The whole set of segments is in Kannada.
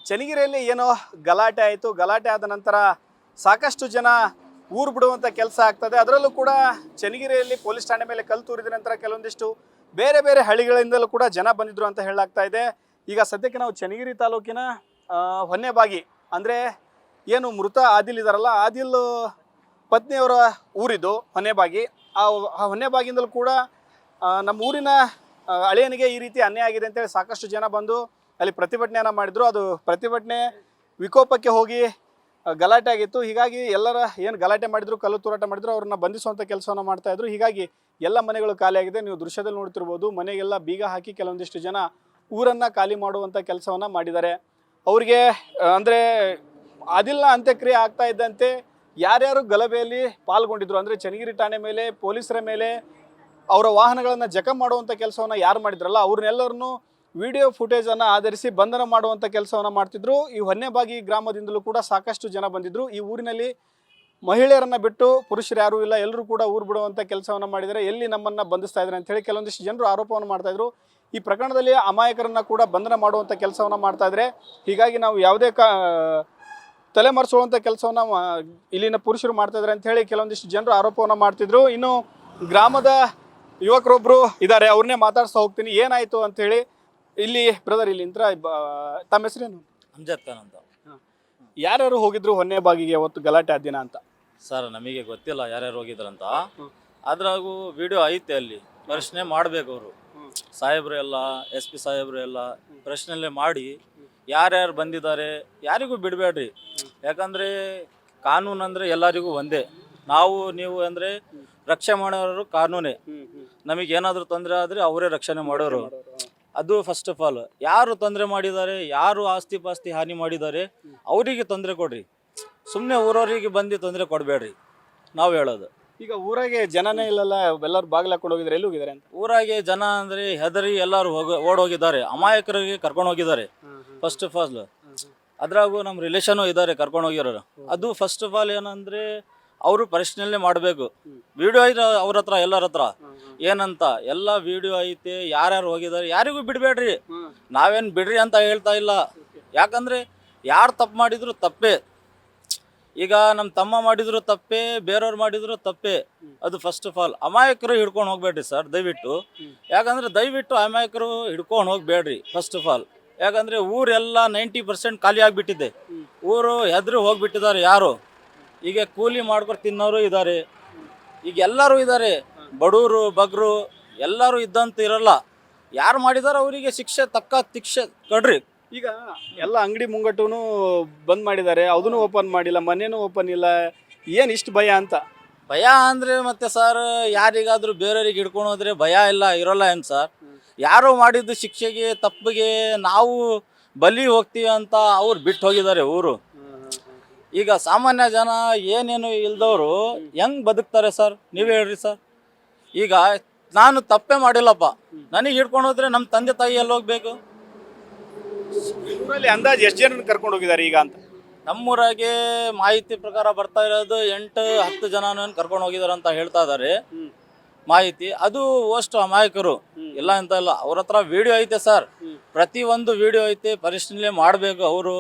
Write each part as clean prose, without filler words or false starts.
ಚನ್ನಗಿರಿಯಲ್ಲಿ ಏನೋ ಗಲಾಟೆ ಆಯಿತು. ಗಲಾಟೆ ಆದ ನಂತರ ಸಾಕಷ್ಟು ಜನ ಊರು ಬಿಡುವಂಥ ಕೆಲಸ ಆಗ್ತದೆ. ಅದರಲ್ಲೂ ಕೂಡ ಚನ್ನಗಿರಿಯಲ್ಲಿ ಪೊಲೀಸ್ ಠಾಣೆ ಮೇಲೆ ಕಲ್ಲು ತೂರಿದ ನಂತರ ಕೆಲವೊಂದಿಷ್ಟು ಬೇರೆ ಬೇರೆ ಹಳ್ಳಿಗಳಿಂದಲೂ ಕೂಡ ಜನ ಬಂದಿದ್ರು ಅಂತ ಹೇಳಲಾಗ್ತಾ ಇದೆ. ಈಗ ಸದ್ಯಕ್ಕೆ ನಾವು ಚನ್ನಗಿರಿ ತಾಲೂಕಿನ ಹೊನ್ನೆಬಾಗಿ ಅಂದರೆ ಏನು ಮೃತ ಆದಿಲ್ ಇದಾರಲ್ಲ, ಆದಿಲ್ ಪತ್ನಿಯವರ ಊರಿದು ಹೊನ್ನೆಬಾಗಿ. ಆ ಹೊನ್ನೆಬಾಗಿಂದಲೂ ಕೂಡ ನಮ್ಮ ಊರಿನ ಅಳಿಯನಿಗೆ ಈ ರೀತಿ ಅನ್ಯಾಯ ಆಗಿದೆ ಅಂತೇಳಿ ಸಾಕಷ್ಟು ಜನ ಬಂದು ಅಲ್ಲಿ ಪ್ರತಿಭಟನೆಯನ್ನು ಮಾಡಿದ್ರು. ಅದು ಪ್ರತಿಭಟನೆ ವಿಕೋಪಕ್ಕೆ ಹೋಗಿ ಗಲಾಟೆ ಆಗಿತ್ತು. ಹೀಗಾಗಿ ಎಲ್ಲರ ಏನು ಗಲಾಟೆ ಮಾಡಿದ್ರು, ಕಲ್ಲು ತೂರಾಟ ಮಾಡಿದ್ರು, ಅವ್ರನ್ನ ಬಂಧಿಸುವಂಥ ಕೆಲಸವನ್ನು ಮಾಡ್ತಾಯಿದ್ರು. ಹೀಗಾಗಿ ಎಲ್ಲ ಮನೆಗಳು ಖಾಲಿಯಾಗಿದೆ. ನೀವು ದೃಶ್ಯದಲ್ಲಿ ನೋಡ್ತಿರ್ಬೋದು, ಮನೆಗೆಲ್ಲ ಬೀಗ ಹಾಕಿ ಕೆಲವೊಂದಿಷ್ಟು ಜನ ಊರನ್ನು ಖಾಲಿ ಮಾಡುವಂಥ ಕೆಲಸವನ್ನು ಮಾಡಿದ್ದಾರೆ. ಅವ್ರಿಗೆ ಅಂದರೆ ಆದಿಲ್ನ ಅಂತ್ಯಕ್ರಿಯೆ ಆಗ್ತಾ ಇದ್ದಂತೆ ಯಾರ್ಯಾರು ಗಲಭೆಯಲ್ಲಿ ಪಾಲ್ಗೊಂಡಿದ್ರು ಅಂದರೆ ಚನ್ನಗಿರಿ ಠಾಣೆ ಮೇಲೆ, ಪೊಲೀಸರ ಮೇಲೆ, ಅವರ ವಾಹನಗಳನ್ನು ಜಖಂ ಮಾಡುವಂಥ ಕೆಲಸವನ್ನು ಯಾರು ಮಾಡಿದ್ರಲ್ಲ ಅವ್ರನ್ನೆಲ್ಲರನ್ನೂ ವಿಡಿಯೋ ಫುಟೇಜನ್ನು ಆಧರಿಸಿ ಬಂಧನ ಮಾಡುವಂಥ ಕೆಲಸವನ್ನು ಮಾಡ್ತಿದ್ರು. ಈ ಹೊನ್ನೆಬಾಗಿ ಗ್ರಾಮದಿಂದಲೂ ಕೂಡ ಸಾಕಷ್ಟು ಜನ ಬಂದಿದ್ದರು. ಈ ಊರಿನಲ್ಲಿ ಮಹಿಳೆಯರನ್ನು ಬಿಟ್ಟು ಪುರುಷರು ಯಾರೂ ಇಲ್ಲ, ಎಲ್ಲರೂ ಕೂಡ ಊರು ಬಿಡುವಂಥ ಕೆಲಸವನ್ನು ಮಾಡಿದ್ದಾರೆ. ಎಲ್ಲಿ ನಮ್ಮನ್ನು ಬಂಧಿಸ್ತಾ ಇದ್ದಾರೆ ಅಂತೇಳಿ ಕೆಲವೊಂದಿಷ್ಟು ಜನರು ಆರೋಪವನ್ನು ಮಾಡ್ತಾಯಿದ್ರು. ಈ ಪ್ರಕರಣದಲ್ಲಿ ಅಮಾಯಕರನ್ನು ಕೂಡ ಬಂಧನ ಮಾಡುವಂಥ ಕೆಲಸವನ್ನು ಮಾಡ್ತಾಯಿದ್ರೆ. ಹೀಗಾಗಿ ನಾವು ಯಾವುದೇ ತಲೆಮರೆಸುವಂಥ ಕೆಲಸವನ್ನು ಇಲ್ಲಿನ ಪುರುಷರು ಮಾಡ್ತಾಯಿದ್ದಾರೆ ಅಂಥೇಳಿ ಕೆಲವೊಂದಿಷ್ಟು ಜನರು ಆರೋಪವನ್ನು ಮಾಡ್ತಿದ್ರು. ಇನ್ನು ಗ್ರಾಮದ ಯುವಕರೊಬ್ಬರು ಇದ್ದಾರೆ, ಅವ್ರನ್ನೇ ಮಾತಾಡ್ಸ್ತಾ ಹೋಗ್ತೀನಿ. ಏನಾಯಿತು ಅಂಥೇಳಿ ಇಲ್ಲಿ ಬ್ರದರ್ ಇಲ್ಲಿ ಇಂತ್ರ ತಮ್ಮ ಹೆಸರೇನು? ಅಮ್ಜದ್ ಖಾನ್ ಅಂತ. ಯಾರ್ಯಾರು ಹೋಗಿದ್ರು ಹೊನ್ನೆಬಾಗಿಗೆ ಅವತ್ತು ಗಲಾಟೆ ಆದ ದಿನ ಅಂತ? ಸರ್ ನಮಗೆ ಗೊತ್ತಿಲ್ಲ ಯಾರ್ಯಾರು ಹೋಗಿದ್ರಂತ. ಅದ್ರಾಗೂ ವಿಡಿಯೋ ಐತೆ, ಅಲ್ಲಿ ಪ್ರಶ್ನೆ ಮಾಡಬೇಕು ಅವರು ಸಾಹೇಬ್ರು ಎಲ್ಲ, SP ಸಾಹೇಬ್ರು ಎಲ್ಲ ಪ್ರಶ್ನೆಲ್ಲೇ ಮಾಡಿ ಯಾರ್ಯಾರು ಬಂದಿದ್ದಾರೆ ಯಾರಿಗೂ ಬಿಡಬೇಡ್ರಿ. ಯಾಕಂದರೆ ಕಾನೂನು ಅಂದರೆ ಎಲ್ಲರಿಗೂ ಒಂದೇ. ನಾವು ನೀವು ಅಂದರೆ ರಕ್ಷಣೆ ಮಾಡೋರು ಕಾನೂನೇ. ನಮಗೇನಾದರೂ ತೊಂದರೆ ಆದರೆ ಅವರೇ ರಕ್ಷಣೆ ಮಾಡೋರು. ಅದು ಫಸ್ಟ್ ಆಫ್ ಆಲ್. ಯಾರು ತೊಂದರೆ ಮಾಡಿದ್ದಾರೆ, ಯಾರು ಆಸ್ತಿ ಪಾಸ್ತಿ ಹಾನಿ ಮಾಡಿದ್ದಾರೆ ಅವರಿಗೆ ತೊಂದರೆ ಕೊಡ್ರಿ. ಸುಮ್ಮನೆ ಊರವರಿಗೆ ಬಂದು ತೊಂದರೆ ಕೊಡಬೇಡ್ರಿ ನಾವು ಹೇಳೋದು. ಈಗ ಊರಾಗೆ ಜನನೇ ಇಲ್ಲಲ್ಲ, ಎಲ್ಲರೂ ಬಾಗಿಲು ಹಾಕೊಂಡು ಹೋಗಿದ್ದಾರೆ. ಎಲ್ಲಿ ಹೋಗಿದ್ದಾರೆ ಅಂತ? ಊರಾಗೆ ಜನ ಅಂದರೆ ಹೆದರಿ ಎಲ್ಲರೂ ಓಡೋಗಿದ್ದಾರೆ. ಅಮಾಯಕರಿಗೆ ಕರ್ಕೊಂಡು ಹೋಗಿದ್ದಾರೆ ಫಸ್ಟ್ ಆಫ್ ಆಲ್. ಅದ್ರಾಗೂ ನಮ್ಮ ರಿಲೇಷನು ಇದ್ದಾರೆ ಕರ್ಕೊಂಡು ಹೋಗಿರೋರು. ಅದು ಫಸ್ಟ್ ಆಫ್ ಆಲ್ ಏನಂದರೆ ಅವರು ಪರಿಶೀಲನೆ ಮಾಡಬೇಕು. ವಿಡಿಯೋ ಐತೆ ಅವ್ರ ಹತ್ರ, ಎಲ್ಲರ ಹತ್ರ. ಏನಂತ ಎಲ್ಲ ವಿಡಿಯೋ ಐತೆ, ಯಾರ್ಯಾರು ಹೋಗಿದ್ದಾರೆ ಯಾರಿಗೂ ಬಿಡಬೇಡ್ರಿ. ನಾವೇನು ಬಿಡ್ರಿ ಅಂತ ಹೇಳ್ತಾ ಇಲ್ಲ. ಯಾಕಂದರೆ ಯಾರು ತಪ್ಪು ಮಾಡಿದ್ರು ತಪ್ಪೇ. ಈಗ ನಮ್ಮ ತಮ್ಮ ಮಾಡಿದ್ರು ತಪ್ಪೇ, ಬೇರೆಯವ್ರು ಮಾಡಿದ್ರು ತಪ್ಪೇ. ಅದು ಫಸ್ಟ್ ಆಫ್ ಆಲ್. ಅಮಾಯಕರು ಹಿಡ್ಕೊಂಡು ಹೋಗ್ಬೇಡ್ರಿ ಸರ್ ದಯವಿಟ್ಟು. ಯಾಕಂದರೆ ದಯವಿಟ್ಟು ಅಮಾಯಕರು ಹಿಡ್ಕೊಂಡು ಹೋಗ್ಬೇಡ್ರಿ ಫಸ್ಟ್ ಆಫ್ ಆಲ್. ಯಾಕಂದರೆ ಊರೆಲ್ಲ 90% ಖಾಲಿ ಆಗಿಬಿಟ್ಟಿದೆ. ಊರು ಹೆದ್ರು ಹೋಗಿಬಿಟ್ಟಿದ್ದಾರೆ ಯಾರು. ಈಗ ಕೂಲಿ ಮಾಡ್ಕೊಂಡು ತಿನ್ನೋರು ಇದ್ದಾರೆ, ಈಗ ಎಲ್ಲರೂ ಇದ್ದಾರೆ. ಬಡವರು ಬಗ್ರು ಎಲ್ಲರೂ ಇದ್ದಂತ ಇರಲ್ಲ. ಯಾರು ಮಾಡಿದಾರೋ ಅವರಿಗೆ ಶಿಕ್ಷೆ ತಕ್ಕ ಶಿಕ್ಷೆ ಕೊಡ್ರಿ. ಈಗ ಎಲ್ಲ ಅಂಗಡಿ ಮುಂಗಟ್ಟೂ ಬಂದ್ ಮಾಡಿದ್ದಾರೆ, ಅದನ್ನು ಓಪನ್ ಮಾಡಿಲ್ಲ, ಮನೇನೂ ಓಪನ್ ಇಲ್ಲ. ಏನು ಇಷ್ಟು ಭಯ ಅಂತ? ಭಯ ಅಂದರೆ ಮತ್ತೆ ಸರ್ ಯಾರಿಗಾದರೂ ಬೇರೆಯವ್ರಿಗೆ ಹಿಡ್ಕೊಂಡು ಹೋದ್ರೆ ಭಯ ಇಲ್ಲ ಇರೋಲ್ಲ ಏನು ಸರ್? ಯಾರೋ ಮಾಡಿದ್ದು ಶಿಕ್ಷೆಗೆ ತಪ್ಪಿಗೆ ನಾವು ಬಲಿ ಹೋಗ್ತೀವಿ ಅಂತ ಅವ್ರು ಬಿಟ್ಟು ಹೋಗಿದ್ದಾರೆ ಊರು. ಈಗ ಸಾಮಾನ್ಯ ಜನ ಏನೇನು ಇಲ್ದವರು ಹೆಂಗೆ ಬದುಕ್ತಾರೆ ಸರ್? ನೀವೇ ಹೇಳ್ರಿ ಸರ್. ಈಗ ನಾನು ತಪ್ಪೇ ಮಾಡಿಲ್ಲಪ್ಪ, ನನಗೆ ಹಿಡ್ಕೊಂಡು ಹೋದ್ರೆ ನಮ್ಮ ತಂದೆ ತಾಯಿ ಎಲ್ಲಿ ಹೋಗ್ಬೇಕು? ಊರಲ್ಲಿ ಅಂದಾಜು ಎಷ್ಟು ಜನ ಕರ್ಕೊಂಡು ಹೋಗಿದ್ದಾರೆ ಈಗ ಅಂತ? ನಮ್ಮೂರಾಗೆ ಮಾಹಿತಿ ಪ್ರಕಾರ ಬರ್ತಾ ಇರೋದು 8-10 ಜನ ಕರ್ಕೊಂಡು ಹೋಗಿದ್ದಾರೆ ಅಂತ ಹೇಳ್ತಾ ಇದ್ದಾರೆ ಮಾಹಿತಿ. ಅದು ಅಷ್ಟು ಅಮಾಯಕರು ಇಲ್ಲ ಅಂತ ಇಲ್ಲ. ಅವ್ರ ಹತ್ರ ವಿಡಿಯೋ ಐತೆ ಸರ್, ಪ್ರತಿಯೊಂದು ವಿಡಿಯೋ ಐತೆ. ಪರಿಶೀಲನೆ ಮಾಡಬೇಕು ಅವರು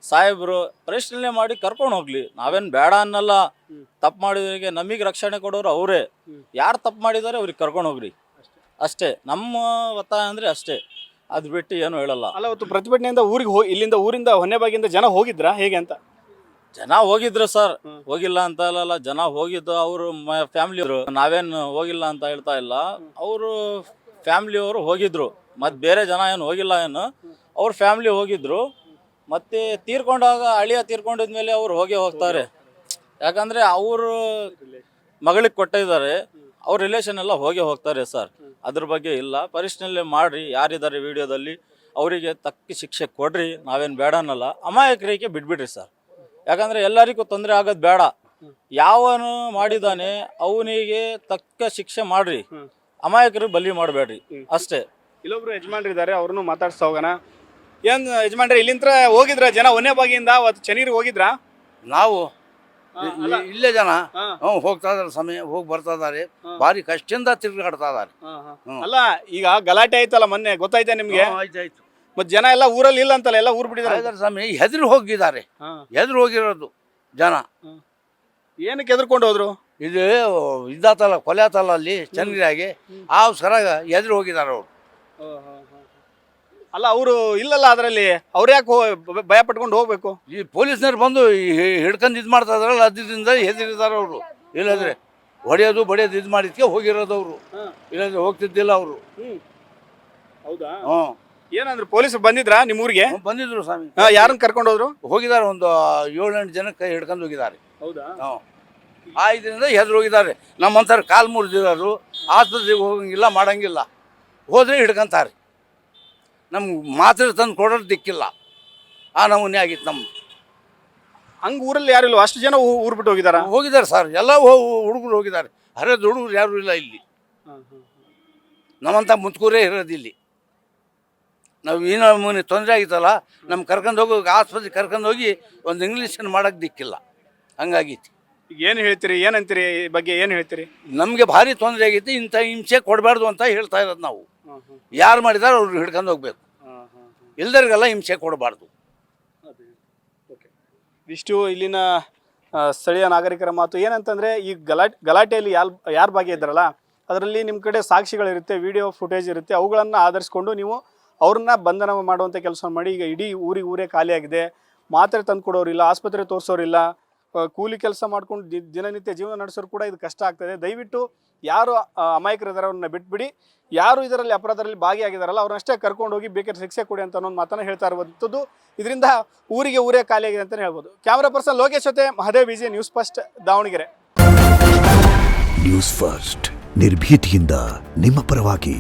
ಸಾಹೇಬರು. ಪರಿಶೀಲನೆ ಮಾಡಿ ಕರ್ಕೊಂಡು ಹೋಗ್ಲಿ, ನಾವೇನು ಬೇಡ ಅನ್ನಲ್ಲ. ತಪ್ಪು ಮಾಡಿದವರಿಗೆ ನಮಗೆ ರಕ್ಷಣೆ ಕೊಡೋರು ಅವರೇ. ಯಾರು ತಪ್ಪು ಮಾಡಿದ್ದಾರೆ ಅವ್ರಿಗೆ ಕರ್ಕೊಂಡು ಹೋಗ್ರಿ ಅಷ್ಟೇ. ನಮ್ಮ ಒತ್ತಾಯ ಅಂದರೆ ಅಷ್ಟೇ, ಅದು ಬಿಟ್ಟು ಏನು ಹೇಳಲ್ಲ. ಅಲ್ಲ, ಅವತ್ತು ಪ್ರತಿಭಟನೆಯಿಂದ ಊರಿಗೆ ಇಲ್ಲಿಂದ ಊರಿಂದ ಹೊನ್ನೆಬಾಗಿಂದ ಜನ ಹೋಗಿದ್ರಾ ಹೇಗೆ ಅಂತ? ಜನ ಹೋಗಿದ್ರು ಸರ್, ಹೋಗಿಲ್ಲ ಅಂತ ಅಲ್ಲ. ಜನ ಹೋಗಿದ್ದು ಅವರು ಫ್ಯಾಮಿಲಿಯವರು, ನಾವೇನು ಹೋಗಿಲ್ಲ ಅಂತ ಹೇಳ್ತಾ ಇಲ್ಲ. ಅವರು ಫ್ಯಾಮಿಲಿಯವರು ಹೋಗಿದ್ರು, ಮತ್ತು ಬೇರೆ ಜನ ಏನು ಹೋಗಿಲ್ಲ. ಏನು ಅವ್ರ ಫ್ಯಾಮಿಲಿ ಹೋಗಿದ್ರು. ಮತ್ತು ತೀರ್ಕೊಂಡಾಗ ಅಳಿಯ ತೀರ್ಕೊಂಡಿದ್ಮೇಲೆ ಅವ್ರು ಹೋಗ್ತಾರೆ. ಯಾಕಂದರೆ ಅವರು ಮಗಳಿಗೆ ಕೊಟ್ಟಿದ್ದಾರೆ, ಅವ್ರ ರಿಲೇಷನ್ ಎಲ್ಲ ಹೋಗ್ತಾರೆ ಸರ್. ಅದ್ರ ಬಗ್ಗೆ ಇಲ್ಲ. ಪರಿಶೀಲನೆ ಮಾಡಿರಿ ಯಾರಿದ್ದಾರೆ ವಿಡಿಯೋದಲ್ಲಿ, ಅವರಿಗೆ ತಕ್ಕ ಶಿಕ್ಷೆ ಕೊಡ್ರಿ. ನಾವೇನು ಬೇಡ ಅನ್ನಲ್ಲ. ಅಮಾಯಕರಿಗೆ ಬಿಟ್ಬಿಡ್ರಿ ಸರ್. ಯಾಕಂದರೆ ಎಲ್ಲರಿಗೂ ತೊಂದರೆ ಆಗೋದು ಬೇಡ. ಯಾವನು ಮಾಡಿದಾನೆ ಅವನಿಗೆ ತಕ್ಕ ಶಿಕ್ಷೆ ಮಾಡ್ರಿ, ಅಮಾಯಕರಿಗೆ ಬಲಿ ಮಾಡಬೇಡ್ರಿ ಅಷ್ಟೇ. ಇಲ್ಲೊಬ್ರು ಯಜಮಾನ್ರು ಇದ್ದಾರೆ, ಅವ್ರನ್ನು ಮಾತಾಡ್ಸ್ತಾ ಹೋಗೋಣ. ಏನು ಯಜಮಾನ್ರೆ, ಇಲ್ಲಿಂದ ಹೋಗಿದ್ರ ಜನ ಹೊನ್ನೆಬಾಗಿಯಿಂದ ಅವತ್ತು ಚನ್ನಗಿರಿಗೆ ಹೋಗಿದ್ರಾ? ನಾವು ಇಲ್ಲೇ ಜನ ಹೋಗ್ತಾ ಇದಾರೆ, ಸಮಯ ಹೋಗಿ ಬರ್ತಾ ಇದಾರೆ. ಭಾರಿ ಕಷ್ಟದಿಂದ ತಿರುಗಾಡ್ತಾ ಇದಾರೆ. ಅಲ್ಲ, ಈಗ ಗಲಾಟೆ ಆಯ್ತಲ್ಲ ಮೊನ್ನೆ, ಗೊತ್ತಾಯ್ತಾ ನಿಮ್ಗೆ? ಆಯ್ತು. ಮತ್ತೆ ಜನ ಎಲ್ಲ ಊರಲ್ಲಿ ಇಲ್ಲ ಅಂತಲ್ಲ, ಎಲ್ಲ ಊರು ಬಿಟ್ಟಿದ್ದಾರೆ. ಇದ್ದಾರೆ ಸ್ವಾಮಿ, ಹೆದರಿ ಹೋಗಿದ್ದಾರೆ, ಹೆದರಿ ಹೋಗಿರೋದು ಜನ. ಏನಕ್ಕೆ ಎದ್ಕೊಂಡು ಹೋದ್ರು? ಇದು ಇದಾತಲ್ಲ, ಕೊಲೆ ಆತಲ್ಲ ಅಲ್ಲಿ ಚನ್ನಗಿರಿಯಾಗಿ, ಆ ಸರ ಹೆದರಿ ಹೋಗಿದ್ದಾರೆ ಅವರು. ಅಲ್ಲ ಅವರು ಇಲ್ಲಲ್ಲ ಅದರಲ್ಲಿ, ಅವ್ರು ಯಾಕೆ ಭಯ ಪಟ್ಕೊಂಡು ಹೋಗ್ಬೇಕು? ಈ ಪೊಲೀಸ್ನವ್ರು ಬಂದು ಹಿಡ್ಕೊಂಡು ಇದು ಮಾಡ್ತಾ ಇದಾರಲ್ಲ, ಅದರಿಂದ ಹೆದರಿದ್ದಾರೆ ಅವರು. ಇಲ್ಲಂದ್ರೆ ಹೊಡೆಯೋದು ಬಡಿಯೋದು ಇದು ಮಾಡಿದ್ಕೆ ಹೋಗಿರೋದು ಅವರು, ಇಲ್ಲಾಂದ್ರೆ ಹೋಗ್ತಿದ್ದಿಲ್ಲ ಅವರು. ಹೌದಾ? ಹ್ಞೂ. ಏನಂದ್ರೆ ಪೊಲೀಸರು ಬಂದಿದ್ರಾ ನಿಮ್ಮ ಊರಿಗೆ? ಬಂದಿದ್ರು ಸ್ವಾಮಿ. ಯಾರನ್ನ ಕರ್ಕೊಂಡು ಹೋದ್ರು? ಹೋಗಿದ್ದಾರೆ, ಒಂದು 7-8 ಜನಕ್ಕೆ ಹಿಡ್ಕೊಂಡು ಹೋಗಿದ್ದಾರೆ. ಹೌದಾ? ಹ್ಞೂ. ಆ ಇದರಿಂದ ಹೆದ್ರು ಹೋಗಿದ್ದಾರೆ. ನಮ್ಮಂಥವ್ರು ಕಾಲು ಮುರಿದಿರೋರು ಆಸ್ಪತ್ರೆಗೆ ಹೋಗಂಗಿಲ್ಲ, ಮಾಡಂಗಿಲ್ಲ, ಹೋದರೆ ಹಿಡ್ಕೊಂತಾರೆ. ನಮ್ಗೆ ಮಾತ್ರೆ ತಂದು ಕೊಡೋರು ದಿಕ್ಕಿಲ್ಲ, ಆ ನಮೂನೆ ಆಗಿತ್ತು ನಮ್ದು. ಹಂಗೆ ಊರಲ್ಲಿ ಯಾರು ಇಲ್ಲ, ಅಷ್ಟು ಜನ ಊರು ಬಿಟ್ಟು ಹೋಗಿದಾರ? ಹೋಗಿದ್ದಾರೆ ಸರ್, ಎಲ್ಲ ಹುಡುಗರು ಹೋಗಿದ್ದಾರೆ. ಹರಿದ ಹುಡುಗರು ಯಾರು ಇಲ್ಲ ಇಲ್ಲಿ. ನಮ್ಮಂಥ ಮುತ್ಕೂರೇ ಇರೋದು ಇಲ್ಲಿ. ನಾವು ಈ ನಮೂನೆ ತೊಂದರೆ ಆಗಿತ್ತಲ್ಲ, ನಮ್ಮ ಕರ್ಕೊಂಡು ಹೋಗಿ ಆಸ್ಪತ್ರೆಗೆ ಕರ್ಕೊಂಡು ಹೋಗಿ ಒಂದು ಇಂಗ್ಲೀಷನ್ನು ಮಾಡೋಕ್ಕೆ ದಿಕ್ಕಿಲ್ಲ, ಹಂಗಾಗಿತ್ತು. ಈಗ ಏನು ಹೇಳ್ತೀರಿ, ಏನಂತೀರಿ ಈ ಬಗ್ಗೆ, ಏನು ಹೇಳ್ತೀರಿ? ನಮಗೆ ಭಾರಿ ತೊಂದರೆ ಆಗಿತ್ತು. ಇಂಥ ಹಿಂಸೆ ಕೊಡಬಾರ್ದು ಅಂತ ಹೇಳ್ತಾ ಇರೋದು ನಾವು. ಯಾರು ಮಾಡಿದಾರೋ ಅವ್ರು ಹಿಡ್ಕೊಂಡು ಹೋಗ್ಬೇಕು, ಇಲ್ದರಿಗೆಲ್ಲ ಹಿಂಸೆ ಕೊಡಬಾರ್ದು. ಇಷ್ಟು ಇಲ್ಲಿನ ಸ್ಥಳೀಯ ನಾಗರಿಕರ ಮಾತು. ಏನಂತಂದರೆ ಈ ಗಲಾಟೆಯಲ್ಲಿ ಯಾರು ಭಾಗಿಯಿದ್ದಾರಲ್ಲ, ಅದರಲ್ಲಿ ನಿಮ್ಮ ಕಡೆ ಸಾಕ್ಷಿಗಳಿರುತ್ತೆ, ವಿಡಿಯೋ ಫುಟೇಜ್ ಇರುತ್ತೆ, ಅವುಗಳನ್ನು ಆಧರಿಸ್ಕೊಂಡು ನೀವು ಅವ್ರನ್ನ ಬಂಧನ ಮಾಡುವಂಥ ಕೆಲಸ ಮಾಡಿ. ಈಗ ಇಡೀ ಊರೇ ಖಾಲಿಯಾಗಿದೆ, ಮಾತ್ರೆ ತಂದು ಕೊಡೋರಿಲ್ಲ, ಆಸ್ಪತ್ರೆ ತೋರಿಸೋರಿಲ್ಲ, ಕೂಲಿ ಕೆಲಸ ಮಾಡ್ಕೊಂಡು ದಿನನಿತ್ಯ ಜೀವನ ನಡೆಸೋರು ಕೂಡ ಇದು ಕಷ್ಟ ಆಗ್ತದೆ. ದಯವಿಟ್ಟು ಯಾರು ಅಮಾಯಕರಿದ್ದಾರೆ ಅವ್ರನ್ನ ಬಿಟ್ಬಿಡಿ. ಯಾರು ಇದರಲ್ಲಿ ಅಪರಾಧದಲ್ಲಿ ಭಾಗಿಯಾಗಿದ್ದಾರಲ್ಲ ಅವ್ರನ್ನಷ್ಟೇ ಕರ್ಕೊಂಡು ಹೋಗಿ ಬೇಕಾದ್ರೆ ಶಿಕ್ಷೆ ಕೊಡಿ ಅಂತ ಒಂದು ಮಾತನ್ನು ಹೇಳ್ತಾ ಇರುವಂಥದ್ದು. ಇದರಿಂದ ಊರೇ ಖಾಲಿಯಾಗಿದೆ ಅಂತಲೇ ಹೇಳ್ಬೋದು. ಕ್ಯಾಮ್ರಾ ಪರ್ಸನ್ ಲೋಕೇಶ್ ಜೊತೆ Mahadev Vijay, news first, Davanagere. News first, ನಿರ್ಭೀತಿಯಿಂದ ನಿಮ್ಮ ಪರವಾಗಿ.